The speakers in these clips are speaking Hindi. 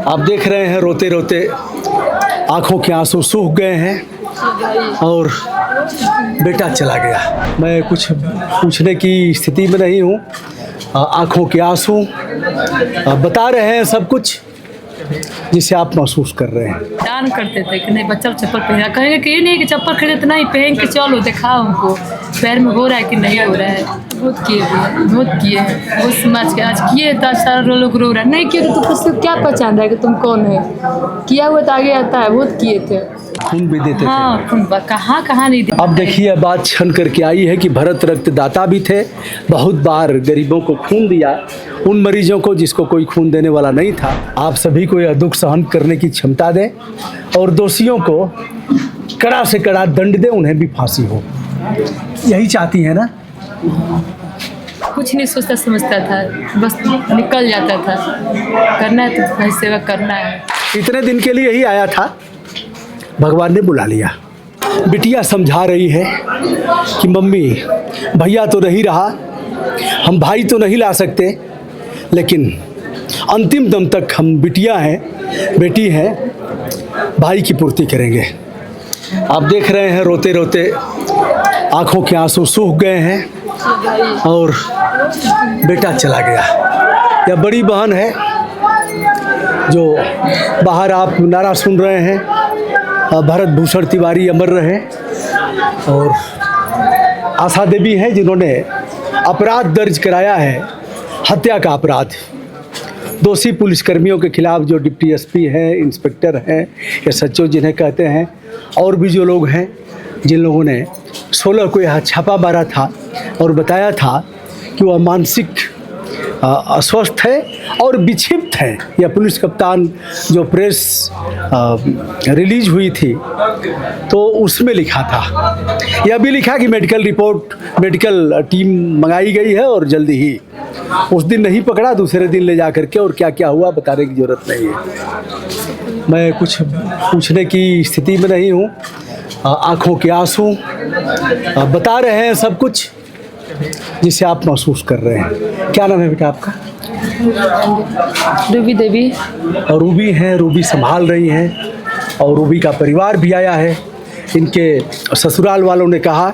आप देख रहे हैं रोते रोते आंखों के आंसू सूख गए हैं और बेटा चला गया। मैं कुछ पूछने की स्थिति में नहीं हूँ। आंखों के आंसू बता रहे हैं सब कुछ जिसे आप महसूस कर रहे हैं। दान करते थे कि नहीं बच्चा चप्पल पहना, कहेंगे कि ये नहीं कि चप्पल खरीदते नहीं, पहन के चलो दिखाओ हमको पैर में हो रहा है कि नहीं हो रहा है। बहुत किए बहुत किए हैं, बहुत समाज के आज किए तो सारा लोग रो रहा है, नहीं किए तो किसी को क्या पहचान रहा है कि तुम कौन है। किया हुआ तो आगे आता है। बहुत किए थे, खून भी देते हाँ, खून कहाँ नहीं दिया। अब देखिए बात छन करके आई है कि भरत रक्तदाता भी थे, बहुत बार गरीबों को खून दिया, उन मरीजों को जिसको कोई खून देने वाला नहीं था। आप सभी को यह दुख सहन करने की क्षमता दें और दोषियों को कड़ा से कड़ा दंड दें, उन्हें भी फांसी हो। यही चाहती है ना? कुछ नहीं सोचता समझता था, बस निकल जाता था। करना है तो भाई सेवा करना है। इतने दिन के लिए यही आया था, भगवान ने बुला लिया। बिटिया समझा रही है कि मम्मी भैया तो नहीं रहा, हम भाई तो नहीं ला सकते, लेकिन अंतिम दम तक हम बिटिया हैं, बेटी हैं, भाई की पूर्ति करेंगे। आप देख रहे हैं रोते रोते आंखों के आंसू सूख गए हैं और बेटा चला गया। यह बड़ी बहन है जो बाहर आप नारा सुन रहे हैं, भरत भूषण तिवारी अमर रहे, और आशा देवी हैं जिन्होंने अपराध दर्ज कराया है, हत्या का अपराध। दोषी पुलिसकर्मियों के खिलाफ जो डिप्टी एसपी हैं, इंस्पेक्टर हैं या सचिव जिन्हें कहते हैं, और भी जो लोग हैं जिन लोगों ने 16 को यहाँ छापा मारा था और बताया था कि वह मानसिक अस्वस्थ है और विक्षिप्त है। यह पुलिस कप्तान जो प्रेस रिलीज हुई थी तो उसमें लिखा था, यह भी लिखा कि मेडिकल रिपोर्ट, मेडिकल टीम मंगाई गई है और जल्दी ही। उस दिन नहीं पकड़ा, दूसरे दिन ले जा करके, और क्या क्या हुआ बताने की ज़रूरत नहीं है। मैं कुछ पूछने की स्थिति में नहीं हूँ। आंखों के आंसू बता रहे हैं सब कुछ जिसे आप महसूस कर रहे हैं। क्या नाम है बेटा आपका? रूबी देवी। और रूबी हैं, रूबी संभाल रही हैं और रूबी का परिवार भी आया है। इनके ससुराल वालों ने कहा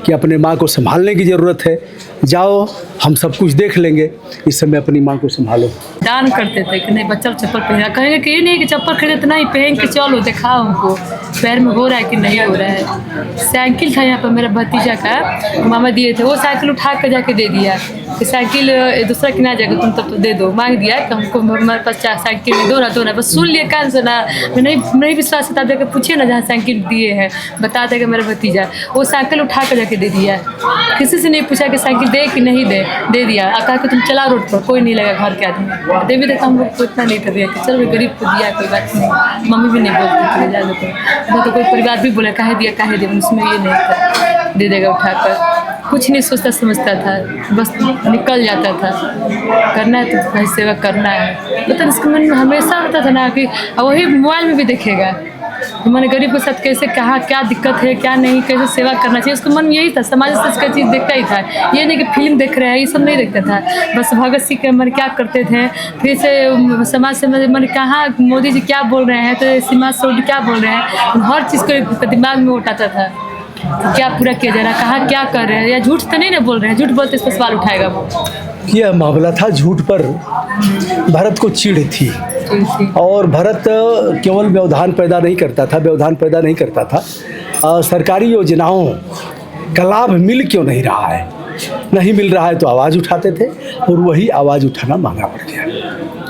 कि अपने माँ को संभालने की ज़रूरत है, जाओ हम सब कुछ देख लेंगे, इस समय अपनी माँ को संभालो। दान करते थे कि नहीं बच्चा चप्पल पहना, कहेंगे कि ये नहीं कि चप्पल खरीदते नहीं, पहन के चलो दिखाओ हमको पैर में हो रहा है कि नहीं हो रहा है। साइकिल था यहाँ पर मेरा भतीजा का, मामा दिए थे, वो साइकिल उठा कर जाके दे दिया कि साइकिल दूसरा किना जाएगा तुम तब तो दे दो, मांग दिया कि हमको हमारे पास साइकिल में दो ना, बस सुन लिए कान से ना। मैं नहीं विश्वास था, जाकर पूछिए ना जहाँ साइकिल दिए हैं, बता देगा मेरा भतीजा। वो साइकिल उठा कर जाके दे दिया, किसी से नहीं पूछा कि साइकिल दे कि नहीं दे दिया। कहा कि तुम चला रोड पर, कोई नहीं लगा घर के आदमी। देवी देखा हम लोग को इतना नहीं कर दिया कि चलो गरीब को दिया, कोई बात नहीं। मम्मी भी नहीं बोलती जा तो कोई परिवार भी बोला काहे दिया, उसमें ये नहीं था, दे देगा उठाकर। कुछ नहीं सोचता समझता था, बस निकल जाता था। करना है तो भाई सेवा करना है। मतलब इसके मन में हमेशा रहता था ना कि वही मोबाइल में भी देखेगा हमारे गरीब के साथ कैसे, कहाँ क्या दिक्कत है, क्या नहीं, कैसे सेवा करना चाहिए। उसका मन में यही था, समाज से इसका चीज़ देखता ही था। ये नहीं कि फिल्म देख रहे हैं, ये सब नहीं देखता था। बस भगत सिंह के मन क्या करते थे, फिर से समाज से मन कहाँ मोदी जी क्या बोल रहे हैं, तो सीमा सोडी क्या बोल रहे हैं, हर चीज़ को दिमाग में उठाता था। क्या पूरा किया जा रहा है, कहाँ क्या कर रहे हैं, या झूठ तो नहीं ना बोल रहे हैं, झूठ बोलते इस पर सवाल उठाएगा वो। यह मामला था झूठ पर भरत को चिढ़ थी, और भरत केवल व्यवधान पैदा नहीं करता था, सरकारी योजनाओं का लाभ मिल क्यों नहीं रहा है, नहीं मिल रहा है तो आवाज़ उठाते थे, और वही आवाज़ उठाना महंगा पड़ गया।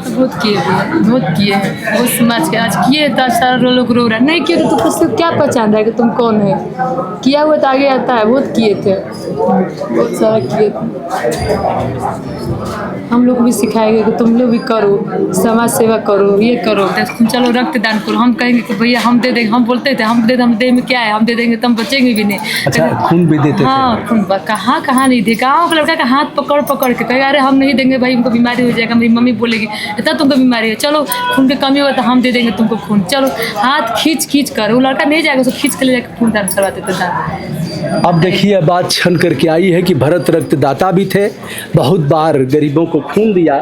बहुत किए हैं, बहुत समाज के आज किए तो सारा लोग रो रहा है, नहीं किए तो किसी को क्या पहचान रहा है कि तुम कौन है। किया हुआ तो आगे आता है। बहुत किए थे, बहुत सारा किए थे। हम लोग भी सिखाएंगे कि तुम लोग भी करो, समाज सेवा करो, ये करो, तुम चलो रक्तदान करो। हम कहेंगे कि भैया हम दे देंगे, हम बोलते थे हम दे में क्या है, हम दे देंगे तो हम बचेंगे भी नहीं। अच्छा, खून भी देते थे? हाँ, खून कहाँ नहीं दे। गाँव का लड़का का हाथ पकड़ के कहे अरे हम नहीं देंगे भाई, हमको बीमारी हो जाएगा, मेरी मम्मी बोलेगी इतना तुमको बीमारी है, चलो खून की कमी होगा तो हम दे देंगे तुमको खून, चलो। हाथ खींच कर वो लड़का नहीं जाएगा, उसको खींच के ले जाकर खून दान करवा देते दान। अब देखिए बात छन करके आई है कि भरत रक्तदाता भी थे, बहुत बार गरीबों को खून दिया,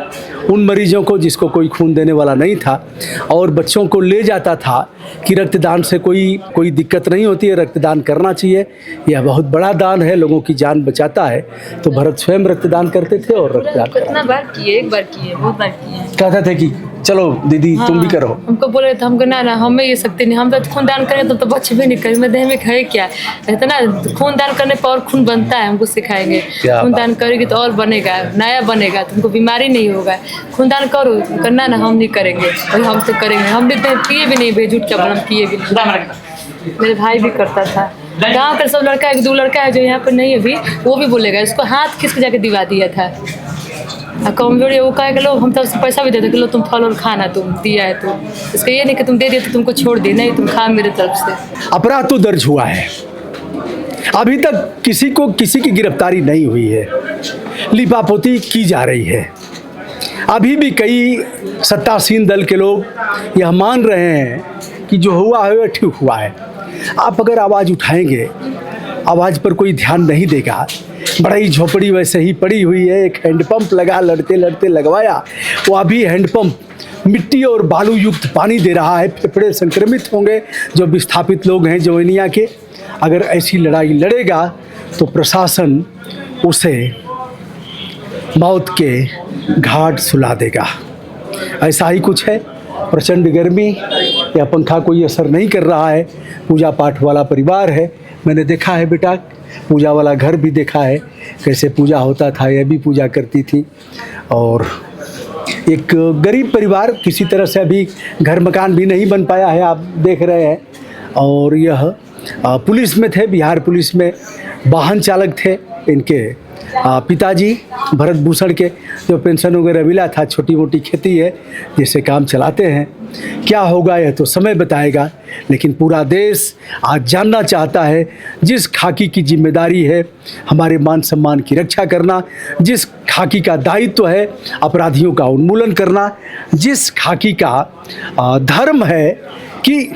उन मरीजों को जिसको कोई खून देने वाला नहीं था, और बच्चों को ले जाता था कि रक्तदान से कोई दिक्कत नहीं होती है, रक्तदान करना चाहिए, यह बहुत बड़ा दान है, लोगों की जान बचाता है। तो भरत स्वयं रक्तदान करते थे और रक्तदान कितना बार किए, एक बार किए, बहुत बार किए। कहते थे कि चलो दीदी तुम भी करो। हमको बोले तो हमको ना हमें ये सकते नहीं, हम तो खून दान करेंगे तो बच्चे भी नहीं करेंगे, देह में है क्या कहते ना, खून दान करने पर और खून बनता है, हमको सिखाएंगे। खून दान करेगी तो और बनेगा, नया बनेगा, तुमको बीमारी नहीं होगा। खून दान करो, करना ना, हम नहीं करेंगे और हम तो करेंगे, हम भी किए भी नहीं, बेझूठ का हम किए भी नहीं। मेरे भाई भी करता था। गाँव का सब लड़का, एक दो लड़का है जो यहाँ पर नहीं है अभी, वो भी बोलेगा, इसको हाथ खींच के जाके दिवा दिया था। कमजोरी वो कहे कि लो हम तो पैसा भी देते कि लो तुम फल और खाना, तुम दिया है तो इसका ये नहीं कि तुम दे दिए तो तुमको छोड़ दिए, नहीं तुम खा मेरे तरफ से। अपराध तो दर्ज हुआ है, अभी तक किसी की गिरफ्तारी नहीं हुई है, लिपापोती की जा रही है। अभी भी कई सत्तासीन दल के लोग यह मान रहे हैं कि जो हुआ है वह ठीक हुआ है। आप अगर आवाज़ उठाएंगे, आवाज़ पर कोई ध्यान नहीं देगा, बड़ा ही झोपड़ी वैसे ही पड़ी हुई है, एक हैंडपंप लगा, लड़ते लड़ते लगवाया, वो अभी हैंडपंप मिट्टी और बालू युक्त पानी दे रहा है, फेफड़े संक्रमित होंगे जो विस्थापित लोग हैं जवैनिया के। अगर ऐसी लड़ाई लड़ेगा तो प्रशासन उसे मौत के घाट सुला देगा। ऐसा ही कुछ है। प्रचंड गर्मी या पंखा कोई असर नहीं कर रहा है। पूजा पाठ वाला परिवार है, मैंने देखा है बेटा, पूजा वाला घर भी देखा है, कैसे पूजा होता था, यह भी पूजा करती थी। और एक गरीब परिवार, किसी तरह से अभी घर मकान भी नहीं बन पाया है, आप देख रहे हैं। और यह पुलिस में थे, बिहार पुलिस में वाहन चालक थे इनके पिताजी भरत भूषण के, जो पेंशन वगैरह मिला था, छोटी मोटी खेती है जिससे काम चलाते हैं। क्या होगा यह तो समय बताएगा, लेकिन पूरा देश आज जानना चाहता है, जिस खाकी की जिम्मेदारी है हमारे मान सम्मान की रक्षा करना, जिस खाकी का दायित्व है अपराधियों का उन्मूलन करना, जिस खाकी का धर्म है कि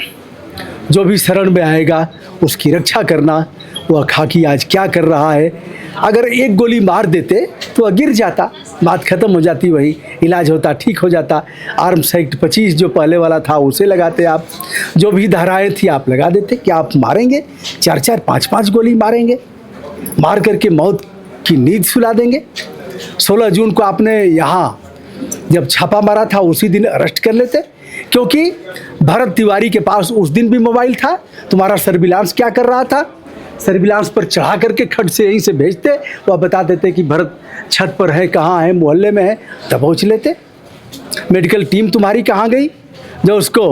जो भी शरण में आएगा उसकी रक्षा करना, वह खाकी आज क्या कर रहा है। अगर एक गोली मार देते तो वह गिर जाता, बात ख़त्म हो जाती, वही इलाज होता, ठीक हो जाता। आर्म्स एक्ट 25 जो पहले वाला था उसे लगाते आप, जो भी धाराएं थी आप लगा देते। क्या आप मारेंगे 4-4, 5-5 गोली मारेंगे, मार करके मौत की नींद सुला देंगे? 16 जून को आपने यहाँ जब छापा मारा था उसी दिन अरेस्ट कर लेते, क्योंकि भरत तिवारी के पास उस दिन भी मोबाइल था। तुम्हारा सर्विलांस क्या कर रहा था? सर्विलांस पर चढ़ा करके खट से यहीं से भेजते, वह बता देते कि भरत छत पर है, कहाँ है, मोहल्ले में है, तब पहुँच लेते। मेडिकल टीम तुम्हारी कहाँ गई जो उसको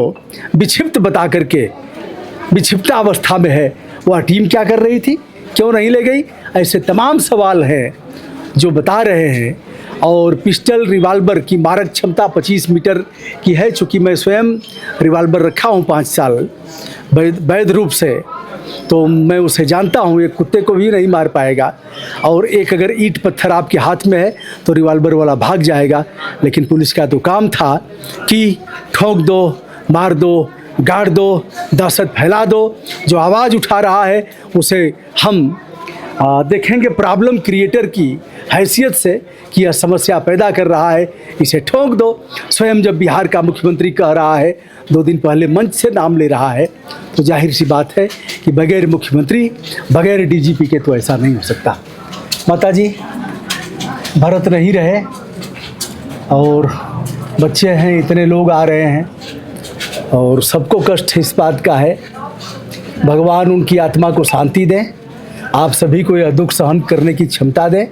विक्षिप्त बता करके, विक्षिप्त अवस्था में है, वह टीम क्या कर रही थी, क्यों नहीं ले गई? ऐसे तमाम सवाल हैं जो बता रहे हैं। और पिस्टल रिवाल्वर की मारक क्षमता 25 मीटर की है। चूँकि मैं स्वयं रिवाल्वर रखा हूँ 5 साल वैध रूप से, तो मैं उसे जानता हूँ, एक कुत्ते को भी नहीं मार पाएगा। और एक अगर ईंट पत्थर आपके हाथ में है तो रिवाल्वर वाला भाग जाएगा। लेकिन पुलिस का तो काम था कि ठोक दो, मार दो, गाड़ दो, दहशत फैला दो। जो आवाज़ उठा रहा है उसे हम देखेंगे प्रॉब्लम क्रिएटर की हैसियत से कि यह समस्या पैदा कर रहा है, इसे ठोक दो। स्वयं जब बिहार का मुख्यमंत्री कह रहा है, 2 दिन पहले मंच से नाम ले रहा है, तो जाहिर सी बात है कि बगैर मुख्यमंत्री, बगैर डीजीपी के तो ऐसा नहीं हो सकता। माता जी, भरत नहीं रहे और बच्चे हैं, इतने लोग आ रहे हैं और सबको कष्ट इस बात का है। भगवान उनकी आत्मा को शांति दें, आप सभी को यह दुख सहन करने की क्षमता दें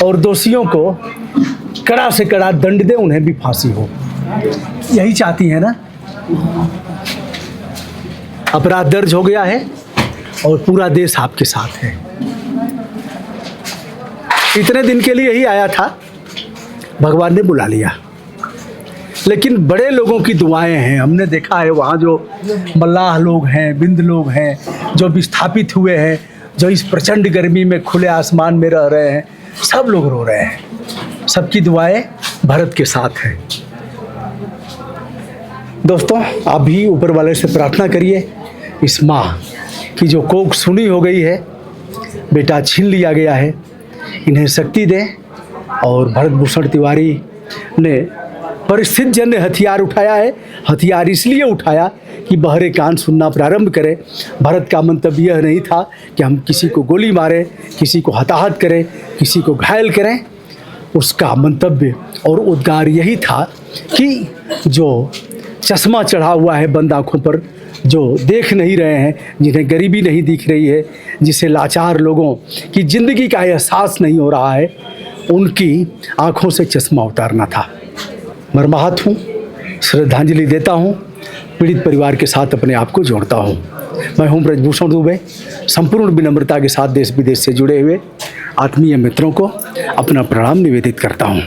और दोषियों को कड़ा से कड़ा दंड दें, उन्हें भी फांसी हो। यही चाहती है ना? अपराध दर्ज हो गया है और पूरा देश आपके साथ है। इतने दिन के लिए ही आया था, भगवान ने बुला लिया। लेकिन बड़े लोगों की दुआएं हैं, हमने देखा है वहाँ जो मल्लाह लोग हैं, बिंद लोग हैं, जो विस्थापित हुए हैं, जो इस प्रचंड गर्मी में खुले आसमान में रह रहे हैं, सब लोग रो रहे हैं। सबकी दुआएं भरत के साथ हैं। दोस्तों, आप भी ऊपर वाले से प्रार्थना करिए, इस माँ की जो कोख सुनी हो गई है, बेटा छीन लिया गया है, इन्हें शक्ति दें। और भरत भूषण तिवारी ने परिस्थिति जन्य हथियार उठाया है। हथियार इसलिए उठाया कि बहरे कान सुनना प्रारंभ करें। भरत का मंतव्य यह नहीं था कि हम किसी को गोली मारें, किसी को हताहत करें, किसी को घायल करें। उसका मंतव्य और उद्गार यही था कि जो चश्मा चढ़ा हुआ है बंद आँखों पर, जो देख नहीं रहे हैं, जिन्हें गरीबी नहीं दिख रही है, जिसे लाचार लोगों की ज़िंदगी का एहसास नहीं हो रहा है, उनकी आँखों से चश्मा उतारना था। मर्माहत हूँ, श्रद्धांजलि देता हूँ, पीड़ित परिवार के साथ अपने आप को जोड़ता हूँ। मैं हूँ ब्रजभूषण दुबे। संपूर्ण विनम्रता के साथ देश विदेश से जुड़े हुए आत्मीय मित्रों को अपना प्रणाम निवेदित करता हूँ।